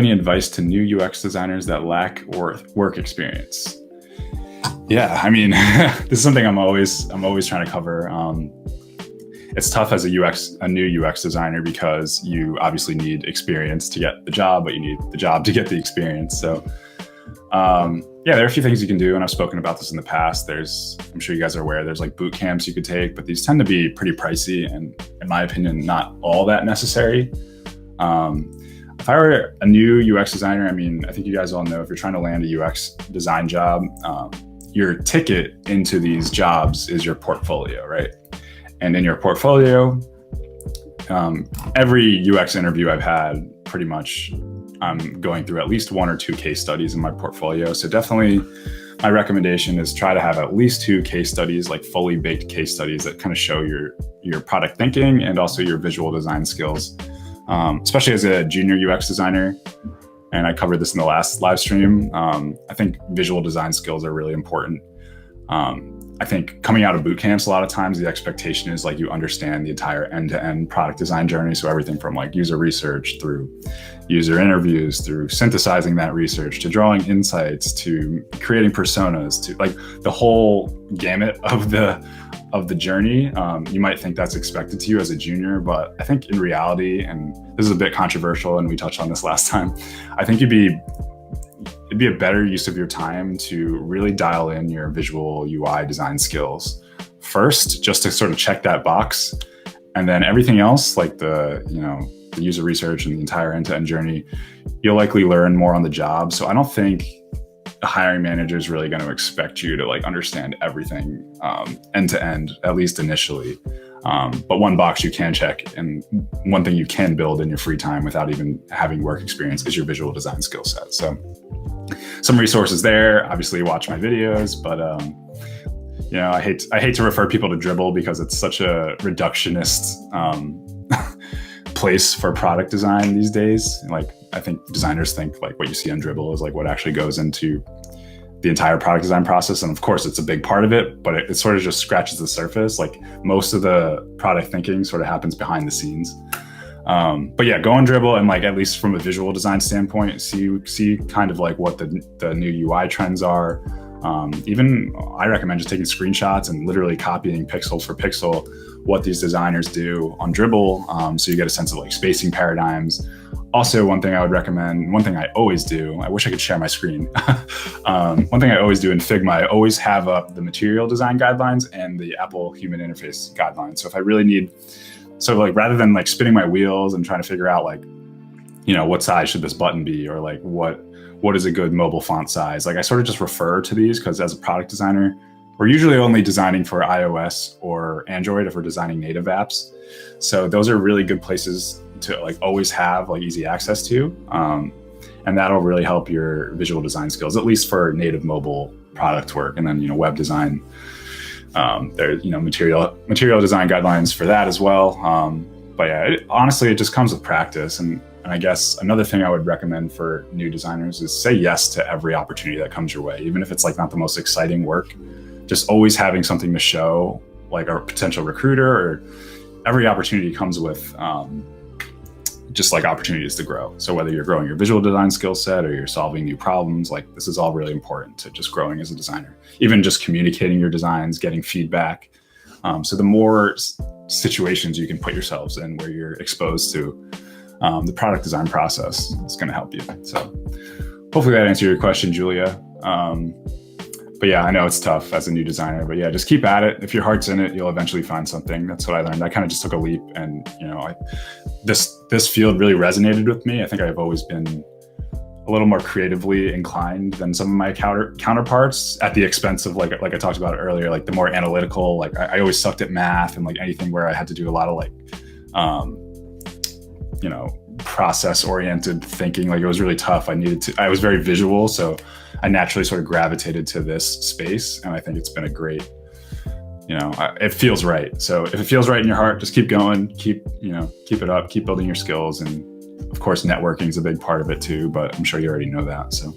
Any advice to new UX designers that lack work experience? Yeah, I mean, this is something I'm always trying to cover. It's tough as a new UX designer because you obviously need experience to get the job, but you need the job to get the experience. So, yeah, there are a few things you can do, and I've spoken about this in the past. I'm sure you guys are aware, there's like boot camps you could take, but these tend to be pretty pricey, and in my opinion, not all that necessary. If I were a new UX designer, I mean, I think you guys all know if you're trying to land a UX design job, your ticket into these jobs is your portfolio, right? And in your portfolio, every UX interview I've had, pretty much I'm going through at least 1 or 2 case studies in my portfolio. So definitely my recommendation is try to have at least 2 case studies, like fully baked case studies that kind of show your product thinking and also your visual design skills, especially as a junior UX designer. And I covered this in the last live stream. I think visual design skills are really important. I think coming out of boot camps, a lot of times the expectation is like you understand the entire end-to-end product design journey. So everything from like user research through user interviews, through synthesizing that research, to drawing insights, to creating personas, to like the whole gamut of the journey. You might think that's expected to you as a junior, but I think in reality, and this is a bit controversial and we touched on this last time, I think it'd be a better use of your time to really dial in your visual UI design skills first, just to sort of check that box. And then everything else, like the user research and the entire end-to-end journey, you'll likely learn more on the job. So I don't think the hiring manager is really going to expect you to like understand everything end to end, at least initially. But one box you can check, and one thing you can build in your free time without even having work experience, is your visual design skill set. So some resources there. Obviously, watch my videos, but I hate to refer people to Dribbble because it's such a reductionist place for product design these days. Like, I think designers think like what you see on Dribbble is like what actually goes into the entire product design process. And of course it's a big part of it, but it sort of just scratches the surface. Like most of the product thinking sort of happens behind the scenes. But yeah, go on Dribbble and like, at least from a visual design standpoint, see kind of like what the new UI trends are. Even I recommend just taking screenshots and literally copying pixel for pixel what these designers do on Dribbble, so you get a sense of like spacing paradigms. Also, one thing I would recommend, one thing I always do, I wish I could share my screen. One thing I always do in Figma, I always have up the material design guidelines and the Apple human interface guidelines. So if I really need, so like rather than like spinning my wheels and trying to figure out like, what size should this button be, or like what is a good mobile font size, like I sort of just refer to these, because as a product designer, we're usually only designing for iOS or Android if we're designing native apps. So those are really good places to like always have like easy access to. And that'll really help your visual design skills, at least for native mobile product work. And then, web design, there's, material design guidelines for that as well. But yeah, honestly, it just comes with practice. And I guess another thing I would recommend for new designers is say yes to every opportunity that comes your way, even if it's like not the most exciting work. Just always having something to show like a potential recruiter, or every opportunity comes with just like opportunities to grow. So whether you're growing your visual design skill set or you're solving new problems, like this is all really important to just growing as a designer. Even just communicating your designs, getting feedback. So the more situations you can put yourselves in where you're exposed to the product design process, is going to help you. So hopefully that answered your question, Julia. But yeah, I know it's tough as a new designer, but yeah, just keep at it. If your heart's in it, you'll eventually find something. That's what I learned. I kind of just took a leap, and this field really resonated with me. I think I've always been a little more creatively inclined than some of my counterparts, at the expense of like I talked about earlier, like the more analytical. Like I always sucked at math and like anything where I had to do a lot of like process oriented thinking. Like it was really tough. I was very visual, so I naturally sort of gravitated to this space, and I think it's been a great, it feels right. So if it feels right in your heart, just keep going, keep it up, keep building your skills. And of course, networking is a big part of it too, but I'm sure you already know that. So